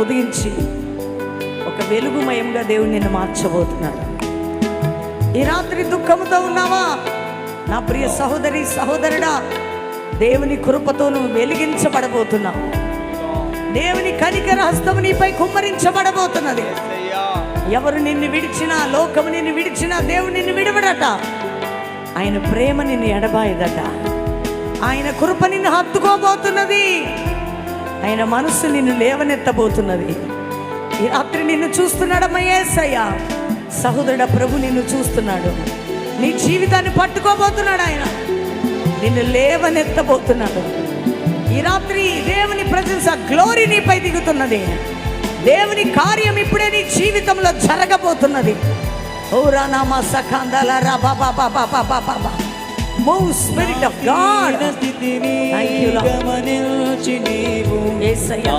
ఉదయించి ఒక వెలుగుమయంగా దేవుడు నిన్ను మార్చబోతున్నాడు. ఈ రాత్రి దుఃఖంతో ఉన్నావా నా ప్రియ సహోదరి సహోదరుడా, దేవుని కృపతో నువ్వు వెలిగించబడబోతున్నావు. దేవుని కనికర హస్తం నీపై కుమ్మరించబడబోతున్నది. ఎవరు నిన్ను విడిచినా, లోకము నిన్ను విడిచినా దేవుడు నిన్ను విడవడట. ఆయన ప్రేమ నిన్ను ఎడబాయదట. ఆయన కృప నిన్ను హత్తుకోబోతున్నది. ఆయన మనస్సు నిన్ను లేవనెత్తబోతున్నది. ఈ రాత్రి నిన్ను చూస్తున్నాడమ్మా యేసయ్య. సహోదరుడ, ప్రభు నిన్ను చూస్తున్నాడు. నీ జీవితాన్ని పట్టుకోబోతున్నాడు. ఆయన నిన్ను లేవనెత్తబోతున్నాడు. ఈ రాత్రి దేవుని ప్రజెన్స్, ఆ గ్లోరీ నీపై దిగుతున్నది. దేవుని కార్యం ఇప్పుడే నీ జీవితంలో జరగబోతున్నది. ఓరా నామా సఖాందల రా బాబా బాబా బాబా బాబా. Move Spirit of God. Thank you Lord. Yesayya.